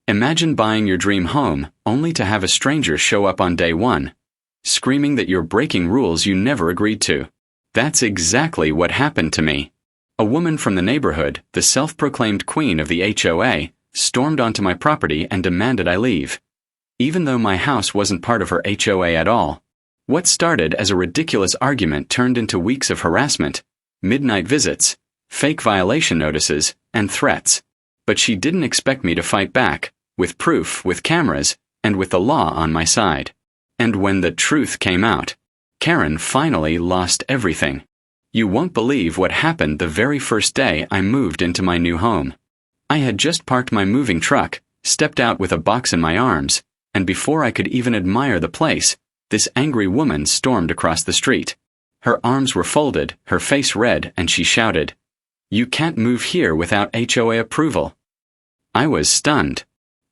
Imagine buying your dream home only to have a stranger show up on day one, screaming that you're breaking rules you never agreed to. That's exactly what happened to me. A woman from the neighborhood, the self-proclaimed queen of the HOA, stormed onto my property and demanded I leave, even though my house wasn't part of her HOA at all. What started as a ridiculous argument turned into weeks of harassment, midnight visits, fake violation notices, and threats. But she didn't expect me to fight back, with proof, with cameras, and with the law on my side. And when the truth came out, Karen finally lost everything. You won't believe what happened the very first day I moved into my new home. I had just parked my moving truck, stepped out with a box in my arms, and before I could even admire the place, this angry woman stormed across the street. Her arms were folded, her face red, and she shouted, "You can't move here without HOA approval." I was stunned.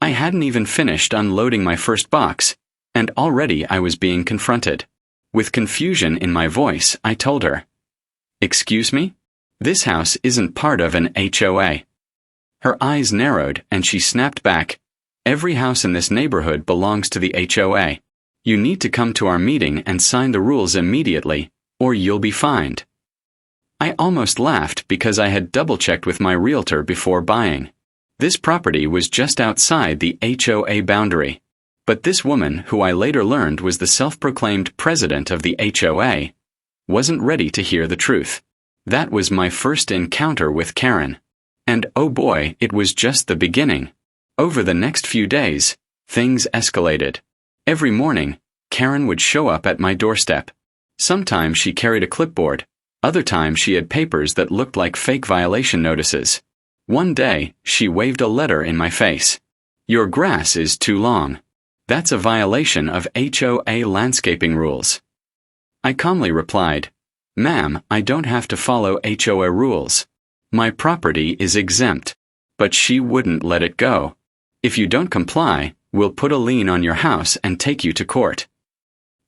I hadn't even finished unloading my first box, and already I was being confronted. With confusion in my voice, I told her, "Excuse me? This house isn't part of an HOA." Her eyes narrowed and she snapped back, "Every house in this neighborhood belongs to the HOA. You need to come to our meeting and sign the rules immediately, or you'll be fined." I almost laughed because I had double-checked with my realtor before buying. This property was just outside the HOA boundary. But this woman, who I later learned was the self-proclaimed president of the HOA, wasn't ready to hear the truth. That was my first encounter with Karen. And oh boy, it was just the beginning. Over the next few days, things escalated. Every morning, Karen would show up at my doorstep. Sometimes she carried a clipboard. Other times she had papers that looked like fake violation notices. One day, she waved a letter in my face. "Your grass is too long. That's a violation of HOA landscaping rules." I calmly replied, "Ma'am, I don't have to follow HOA rules. My property is exempt." But she wouldn't let it go. "If you don't comply, we'll put a lien on your house and take you to court."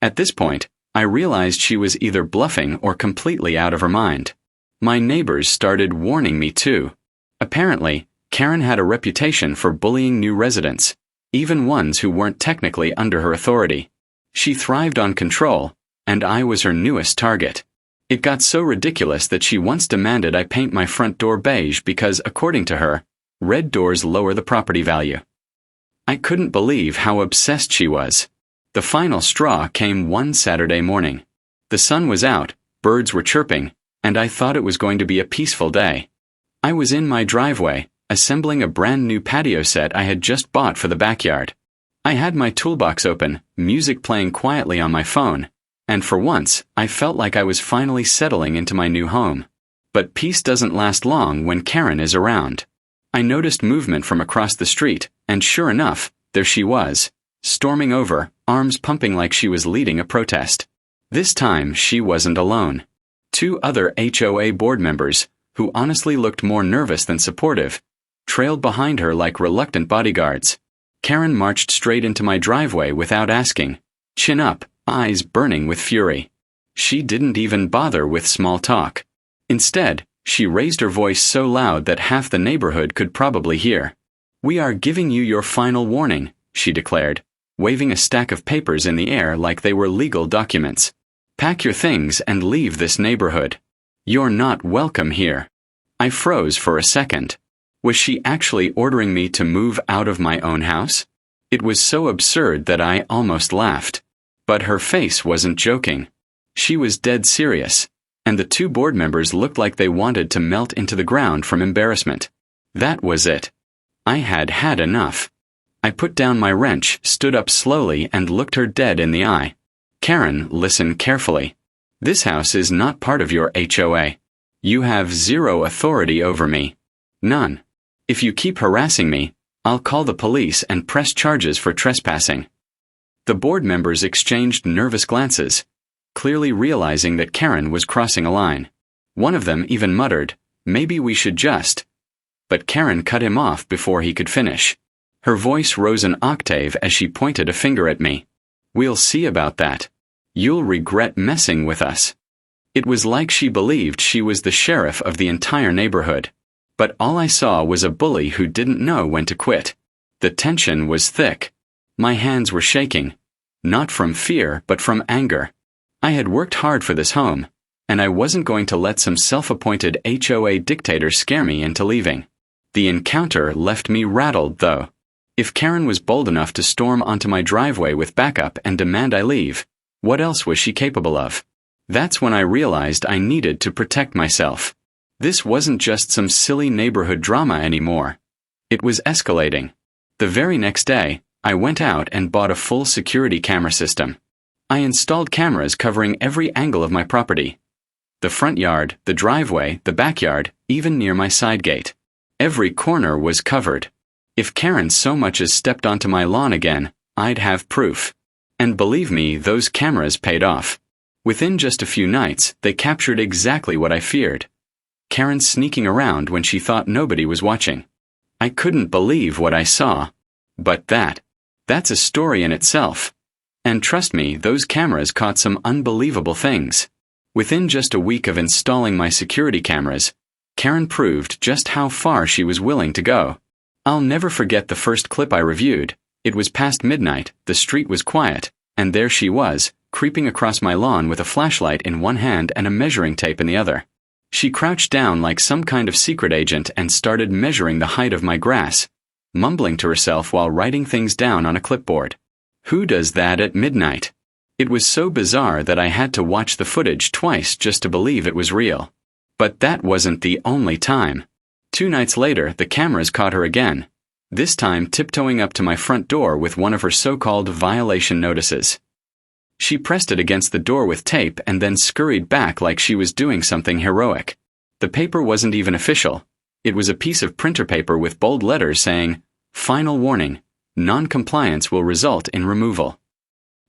At this point, I realized she was either bluffing or completely out of her mind. My neighbors started warning me too. Apparently, Karen had a reputation for bullying new residents, even ones who weren't technically under her authority. She thrived on control, and I was her newest target. It got so ridiculous that she once demanded I paint my front door beige because, according to her, red doors lower the property value. I couldn't believe how obsessed she was. The final straw came one Saturday morning. The sun was out, birds were chirping, and I thought it was going to be a peaceful day. I was in my driveway, assembling a brand new patio set I had just bought for the backyard. I had my toolbox open, music playing quietly on my phone, and for once, I felt like I was finally settling into my new home. But peace doesn't last long when Karen is around. I noticed movement from across the street, and sure enough, there she was, storming over, arms pumping like she was leading a protest. This time, she wasn't alone. 2 other HOA board members, who honestly looked more nervous than supportive, trailed behind her like reluctant bodyguards. Karen marched straight into my driveway without asking, chin up, eyes burning with fury. She didn't even bother with small talk. Instead, she raised her voice so loud that half the neighborhood could probably hear. "We are giving you your final warning," she declared, waving a stack of papers in the air like they were legal documents. "Pack your things and leave this neighborhood. You're not welcome here." I froze for a second. Was she actually ordering me to move out of my own house? It was so absurd that I almost laughed. But her face wasn't joking. She was dead serious, and the 2 board members looked like they wanted to melt into the ground from embarrassment. That was it. I had had enough. I put down my wrench, stood up slowly, and looked her dead in the eye. "Karen, listen carefully. This house is not part of your HOA. You have 0 authority over me. None. If you keep harassing me, I'll call the police and press charges for trespassing." The board members exchanged nervous glances, clearly realizing that Karen was crossing a line. One of them even muttered, "Maybe we should just..." But Karen cut him off before he could finish. Her voice rose an octave as she pointed a finger at me. "We'll see about that. You'll regret messing with us." It was like she believed she was the sheriff of the entire neighborhood. But all I saw was a bully who didn't know when to quit. The tension was thick. My hands were shaking. Not from fear, but from anger. I had worked hard for this home, and I wasn't going to let some self-appointed HOA dictator scare me into leaving. The encounter left me rattled, though. If Karen was bold enough to storm onto my driveway with backup and demand I leave, what else was she capable of? That's when I realized I needed to protect myself. This wasn't just some silly neighborhood drama anymore. It was escalating. The very next day, I went out and bought a full security camera system. I installed cameras covering every angle of my property. The front yard, the driveway, the backyard, even near my side gate. Every corner was covered. If Karen so much as stepped onto my lawn again, I'd have proof. And believe me, those cameras paid off. Within just a few nights, they captured exactly what I feared. Karen sneaking around when she thought nobody was watching. I couldn't believe what I saw. But that's a story in itself. And trust me, those cameras caught some unbelievable things. Within just a week of installing my security cameras, Karen proved just how far she was willing to go. I'll never forget the first clip I reviewed. It was past midnight, the street was quiet, and there she was, creeping across my lawn with a flashlight in one hand and a measuring tape in the other. She crouched down like some kind of secret agent and started measuring the height of my grass, mumbling to herself while writing things down on a clipboard. Who does that at midnight? It was so bizarre that I had to watch the footage twice just to believe it was real. But that wasn't the only time. 2 nights later, the cameras caught her again, this time tiptoeing up to my front door with one of her so-called violation notices. She pressed it against the door with tape and then scurried back like she was doing something heroic. The paper wasn't even official. It was a piece of printer paper with bold letters saying, "Final warning, non-compliance will result in removal."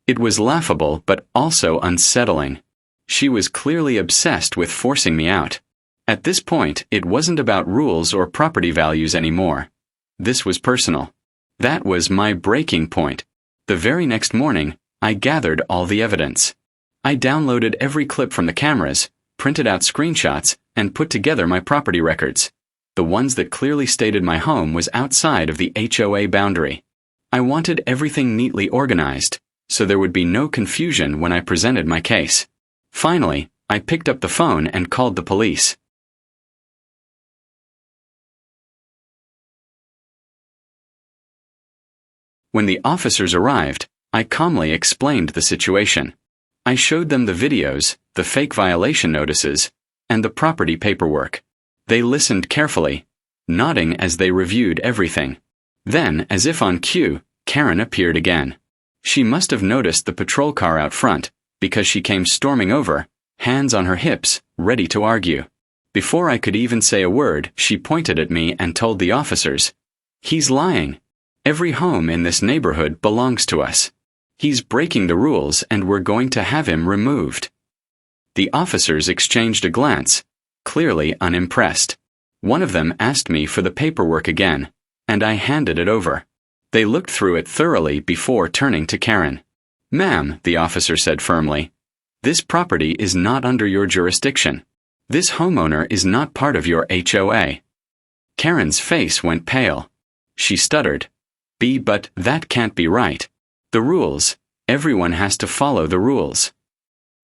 It was laughable but also unsettling. She was clearly obsessed with forcing me out. At this point, it wasn't about rules or property values anymore. This was personal. That was my breaking point. The very next morning, I gathered all the evidence. I downloaded every clip from the cameras, printed out screenshots, and put together my property records. The ones that clearly stated my home was outside of the HOA boundary. I wanted everything neatly organized, so there would be no confusion when I presented my case. Finally, I picked up the phone and called the police. When the officers arrived, I calmly explained the situation. I showed them the videos, the fake violation notices, and the property paperwork. They listened carefully, nodding as they reviewed everything. Then, as if on cue, Karen appeared again. She must have noticed the patrol car out front, because she came storming over, hands on her hips, ready to argue. Before I could even say a word, she pointed at me and told the officers, "He's lying. Every home in this neighborhood belongs to us. He's breaking the rules and we're going to have him removed." The officers exchanged a glance, clearly unimpressed. One of them asked me for the paperwork again, and I handed it over. They looked through it thoroughly before turning to Karen. "Ma'am," the officer said firmly, "this property is not under your jurisdiction. This homeowner is not part of your HOA." Karen's face went pale. She stuttered, But that can't be right. The rules. Everyone has to follow the rules."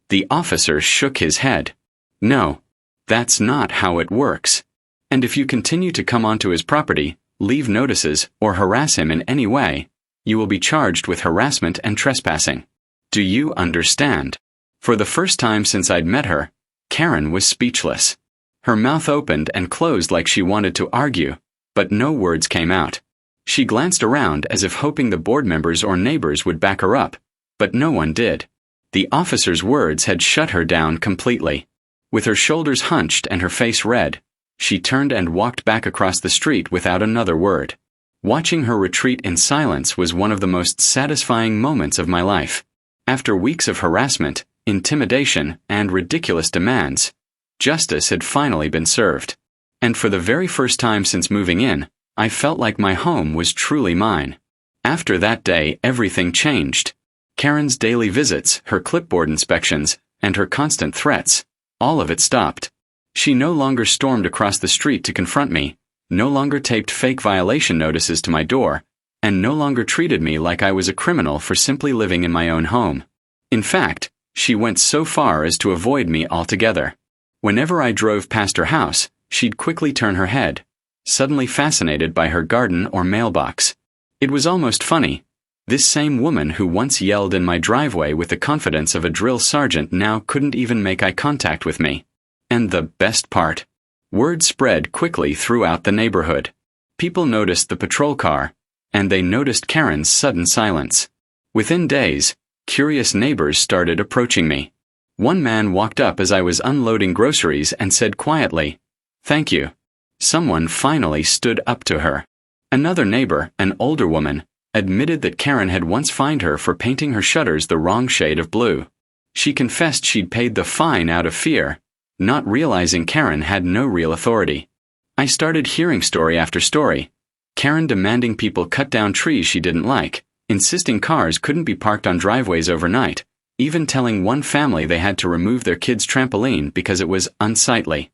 The officer shook his head. "No, that's not how it works. And if you continue to come onto his property, leave notices, or harass him in any way, you will be charged with harassment and trespassing. Do you understand?" For the first time since I'd met her, Karen was speechless. Her mouth opened and closed like she wanted to argue, but no words came out. She glanced around as if hoping the board members or neighbors would back her up, but no one did. The officer's words had shut her down completely. With her shoulders hunched and her face red, she turned and walked back across the street without another word. Watching her retreat in silence was one of the most satisfying moments of my life. After weeks of harassment, intimidation, and ridiculous demands, justice had finally been served. And for the very first time since moving in, I felt like my home was truly mine. After that day, everything changed. Karen's daily visits, her clipboard inspections, and her constant threats, all of it stopped. She no longer stormed across the street to confront me, no longer taped fake violation notices to my door, and no longer treated me like I was a criminal for simply living in my own home. In fact, she went so far as to avoid me altogether. Whenever I drove past her house, she'd quickly turn her head, suddenly fascinated by her garden or mailbox. It was almost funny. This same woman who once yelled in my driveway with the confidence of a drill sergeant now couldn't even make eye contact with me. And the best part. Word spread quickly throughout the neighborhood. People noticed the patrol car, and they noticed Karen's sudden silence. Within days, curious neighbors started approaching me. One man walked up as I was unloading groceries and said quietly, "Thank you." Someone finally stood up to her. Another neighbor, an older woman, admitted that Karen had once fined her for painting her shutters the wrong shade of blue. She confessed she'd paid the fine out of fear, not realizing Karen had no real authority. I started hearing story after story. Karen demanding people cut down trees she didn't like, insisting cars couldn't be parked on driveways overnight, even telling one family they had to remove their kid's trampoline because it was unsightly.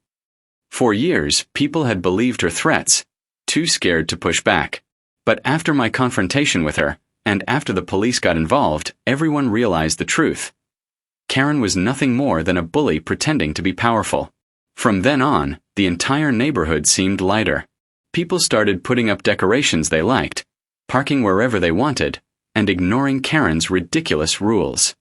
For years, people had believed her threats, too scared to push back. But after my confrontation with her, and after the police got involved, everyone realized the truth. Karen was nothing more than a bully pretending to be powerful. From then on, the entire neighborhood seemed lighter. People started putting up decorations they liked, parking wherever they wanted, and ignoring Karen's ridiculous rules.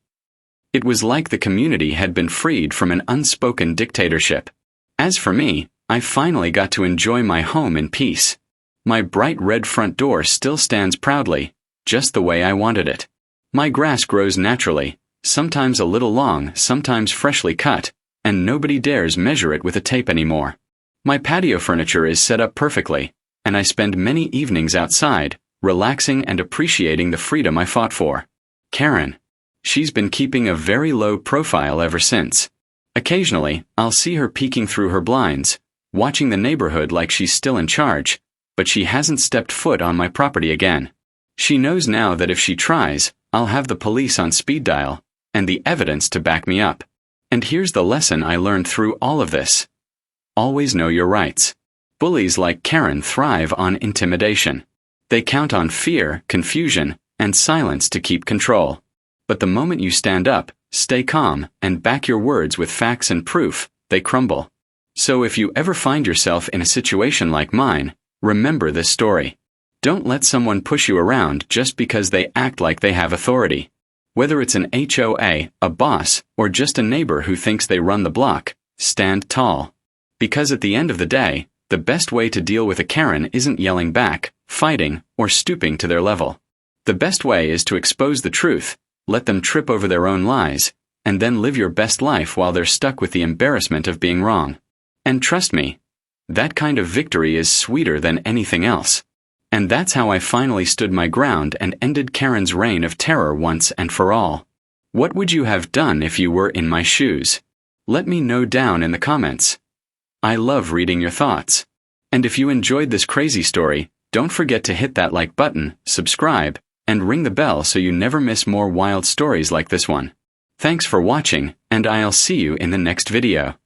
It was like the community had been freed from an unspoken dictatorship. As for me, I finally got to enjoy my home in peace. My bright red front door still stands proudly, just the way I wanted it. My grass grows naturally, sometimes a little long, sometimes freshly cut, and nobody dares measure it with a tape anymore. My patio furniture is set up perfectly, and I spend many evenings outside, relaxing and appreciating the freedom I fought for. Karen. She's been keeping a very low profile ever since. Occasionally, I'll see her peeking through her blinds, watching the neighborhood like she's still in charge, but she hasn't stepped foot on my property again. She knows now that if she tries, I'll have the police on speed dial, and the evidence to back me up. And here's the lesson I learned through all of this. Always know your rights. Bullies like Karen thrive on intimidation. They count on fear, confusion, and silence to keep control. But the moment you stand up, stay calm, and back your words with facts and proof, they crumble. So if you ever find yourself in a situation like mine, remember this story. Don't let someone push you around just because they act like they have authority. Whether it's an HOA, a boss, or just a neighbor who thinks they run the block, stand tall. Because at the end of the day, the best way to deal with a Karen isn't yelling back, fighting, or stooping to their level. The best way is to expose the truth, let them trip over their own lies, and then live your best life while they're stuck with the embarrassment of being wrong. And trust me, that kind of victory is sweeter than anything else. And that's how I finally stood my ground and ended Karen's reign of terror once and for all. What would you have done if you were in my shoes? Let me know down in the comments. I love reading your thoughts. And if you enjoyed this crazy story, don't forget to hit that like button, subscribe, and ring the bell so you never miss more wild stories like this one. Thanks for watching, and I'll see you in the next video.